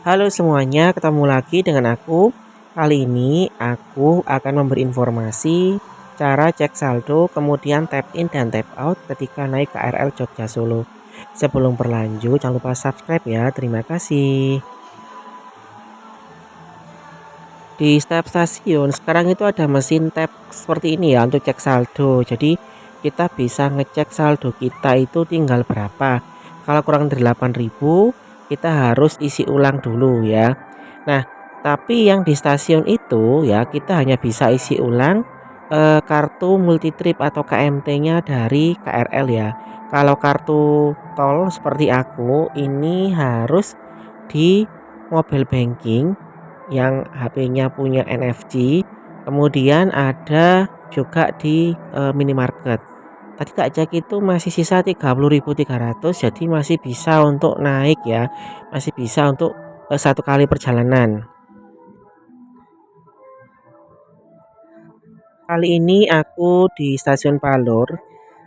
Halo semuanya, ketemu lagi dengan aku. Kali ini aku akan memberi informasi cara cek saldo, kemudian tap in dan tap out ketika naik KRL Jogja Solo. Sebelum berlanjut, jangan lupa subscribe ya. Terima kasih. Di setiap stasiun sekarang itu ada mesin tap seperti ini ya untuk cek saldo. Jadi kita bisa ngecek saldo kita itu tinggal berapa. Kalau kurang dari 8.000, kita harus isi ulang dulu ya. Nah, tapi yang di stasiun itu ya kita hanya bisa isi ulang kartu multitrip atau KMT-nya dari KRL ya. Kalau kartu tol seperti aku ini harus di mobile banking yang HP-nya punya NFC, kemudian ada juga di minimarket. Tadi tak cek itu masih sisa 30.300, jadi masih bisa untuk naik ya, masih bisa untuk 1 kali perjalanan. Kali ini aku di stasiun Palur.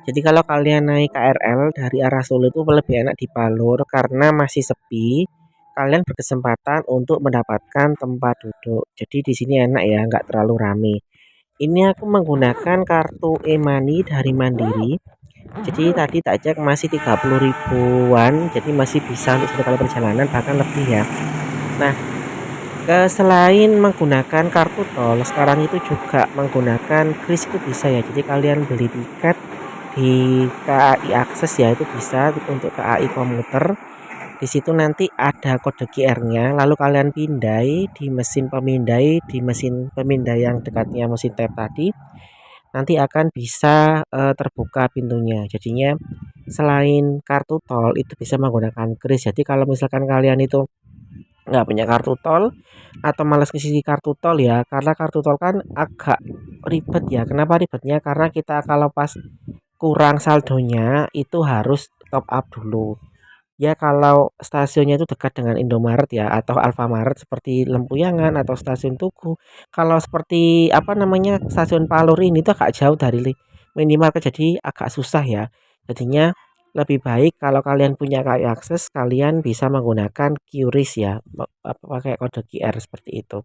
Jadi kalau kalian naik KRL dari arah Solo itu lebih enak di Palur karena masih sepi. Kalian berkesempatan untuk mendapatkan tempat duduk. Jadi di sini enak ya, nggak terlalu rame. Ini aku menggunakan kartu e-money dari Mandiri. Jadi tadi tak cek masih 30 ribuan, jadi masih bisa untuk 1 kali perjalanan bahkan lebih ya. Nah, selain menggunakan kartu tol, sekarang itu juga menggunakan kris itu bisa ya. Jadi kalian beli tiket di KAI Akses ya, itu bisa untuk KAI komuter. Di situ nanti ada kode QR-nya, lalu kalian pindai di mesin pemindai yang dekatnya mesin tap tadi. Nanti akan bisa terbuka pintunya. Jadinya selain kartu tol itu bisa menggunakan kris. Jadi kalau misalkan kalian itu nggak punya kartu tol atau malas ngisi kartu tol ya, karena kartu tol kan agak ribet ya. Kenapa ribetnya? Karena kita kalau pas kurang saldonya itu harus top up dulu. Ya kalau stasiunnya itu dekat dengan Indomaret ya atau Alfamaret seperti Lempuyangan atau stasiun Tugu. Kalau seperti apa namanya stasiun Palur ini tuh agak jauh dari minimarket jadi agak susah ya. Jadinya lebih baik kalau kalian punya KAI akses kalian bisa menggunakan QRIS ya, pakai kode QR seperti itu.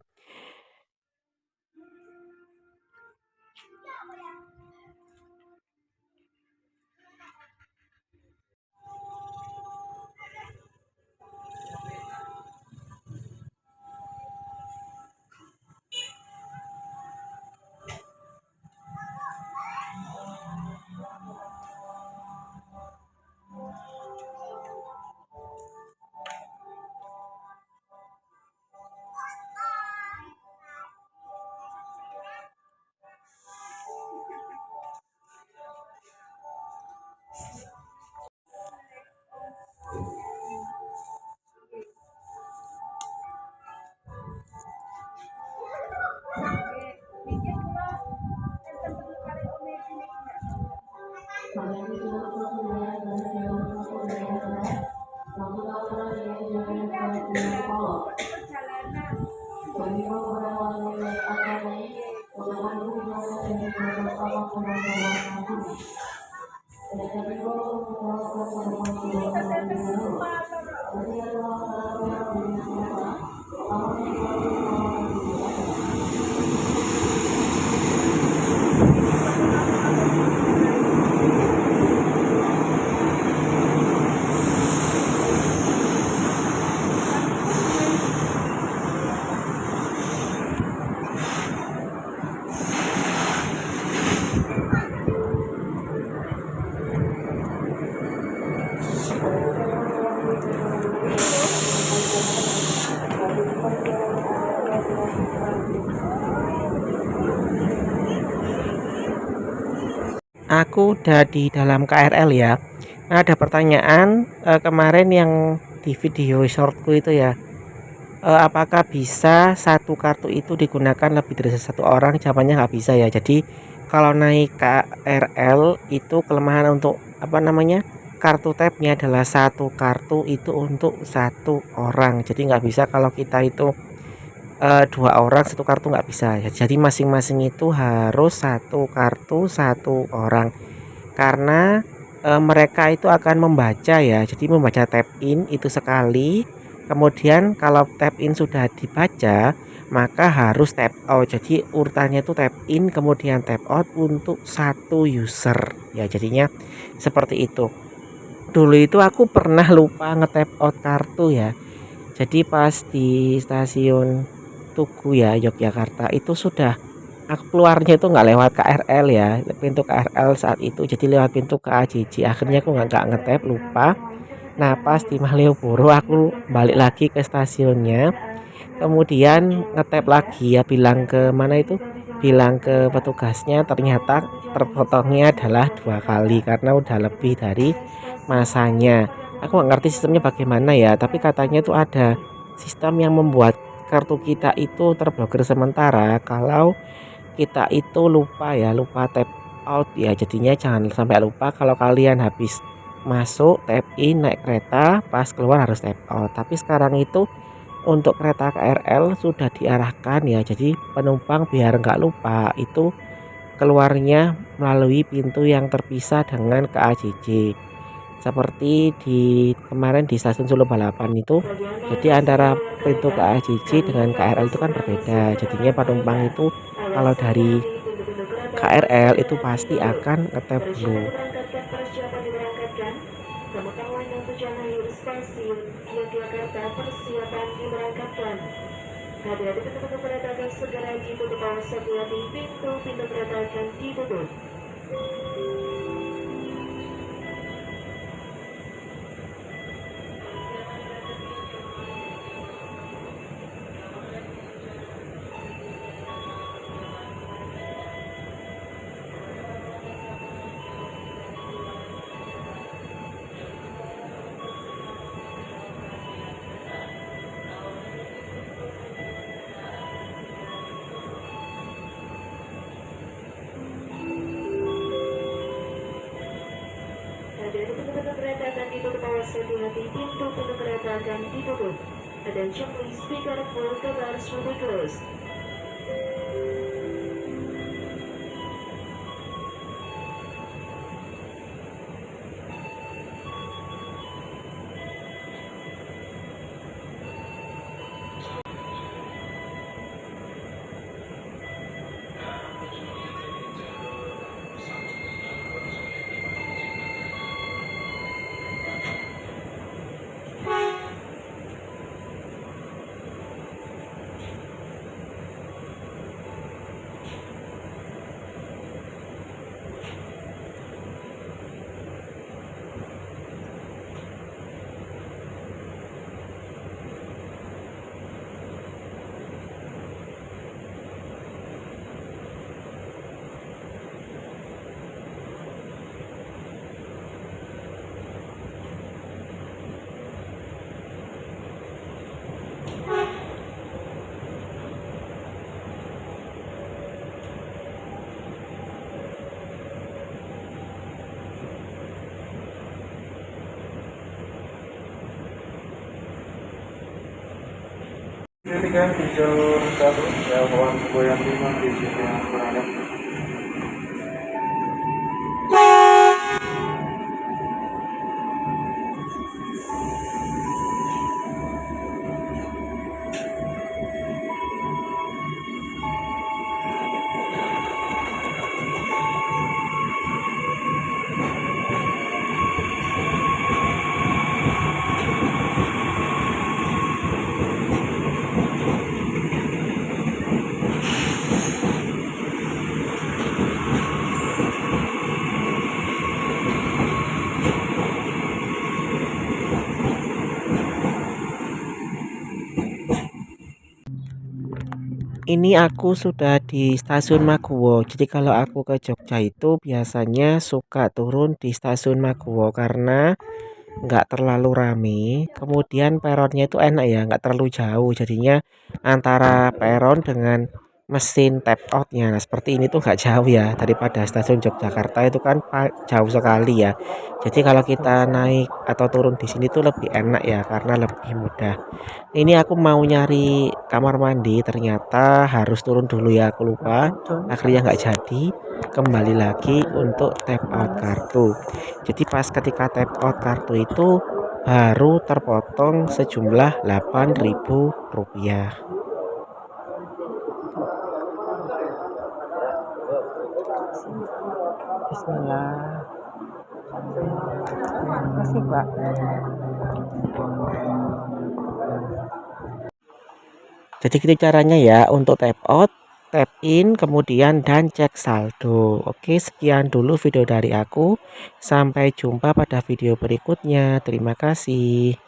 Aku udah di dalam KRL ya. Nah, ada pertanyaan, kemarin yang di video short itu ya, apakah bisa satu kartu itu digunakan lebih dari satu orang? Jawabannya nggak bisa ya. Jadi kalau naik KRL itu kelemahan untuk apa namanya, kartu tap-nya adalah satu kartu itu untuk satu orang. Jadi nggak bisa kalau kita itu, 2 orang satu kartu nggak bisa. Jadi masing-masing itu harus satu kartu satu orang. Karena, mereka itu akan membaca ya, jadi membaca tap in itu sekali, kemudian kalau tap in sudah dibaca, maka harus tap out. Jadi urutannya itu tap in, kemudian tap out untuk satu user, ya jadinya seperti itu. Dulu itu aku pernah lupa nge-tap out kartu ya, jadi pas di stasiun Tugu ya, Yogyakarta itu sudah aku keluarnya itu nggak lewat KRL ya, pintu KRL saat itu, jadi lewat pintu KAJJ. Akhirnya aku nggak ngetep, lupa. Nah, pas di Malioboro aku balik lagi ke stasiunnya, kemudian ngetep lagi ya, bilang ke mana itu, bilang ke petugasnya, ternyata terpotongnya adalah 2 kali karena udah lebih dari masanya. Aku nggak ngerti sistemnya bagaimana ya, tapi katanya itu ada sistem yang membuat kartu kita itu terblokir sementara kalau kita itu lupa ya, lupa tap out ya. Jadinya jangan sampai lupa, kalau kalian habis masuk tap in naik kereta, pas keluar harus tap out. Tapi sekarang itu untuk kereta KRL sudah diarahkan ya, jadi penumpang biar nggak lupa itu keluarnya melalui pintu yang terpisah dengan KAJJ. Seperti di kemarin di stasiun Solo Balapan itu, jadi antara pintu KAJJ dengan KRL itu kan berbeda. Jadinya penumpang itu kalau dari KRL itu pasti akan ngetap dulu. Pengetahuan yang tujuan akhir stasiun Yogyakarta persiapan diberangkatkan. Hati-hati pintu kereta akan segera ditutup. Awas hati-hati pintu kereta akan ditutup. Hati-hati pintu kereta akan ditutup. Awas hati-hati pintu kereta akan ditutup. Attention please be careful, the doors will be closed. Ini kan fitur satu ya bawaan goyang 5 di sini yang berada. Ini aku sudah di stasiun Maguwo. Jadi kalau aku ke Jogja itu biasanya suka turun di stasiun Maguwo karena nggak terlalu rame. Kemudian peronnya itu enak ya, nggak terlalu jauh. Jadinya antara peron dengan mesin tap outnya. Nah, seperti ini tuh nggak jauh ya daripada stasiun Yogyakarta itu kan jauh sekali ya. Jadi kalau kita naik atau turun di sini tuh lebih enak ya karena lebih mudah. Ini aku mau nyari kamar mandi, ternyata harus turun dulu ya, aku lupa. Akhirnya nggak jadi. Kembali lagi untuk tap out kartu. Jadi pas ketika tap out kartu itu baru terpotong sejumlah Rp8.000. Bismillah. Terima kasih, Pak. Jadi gitu caranya ya untuk tap out, tap in, kemudian dan cek saldo. Oke, sekian dulu video dari aku. Sampai jumpa pada video berikutnya. Terima kasih.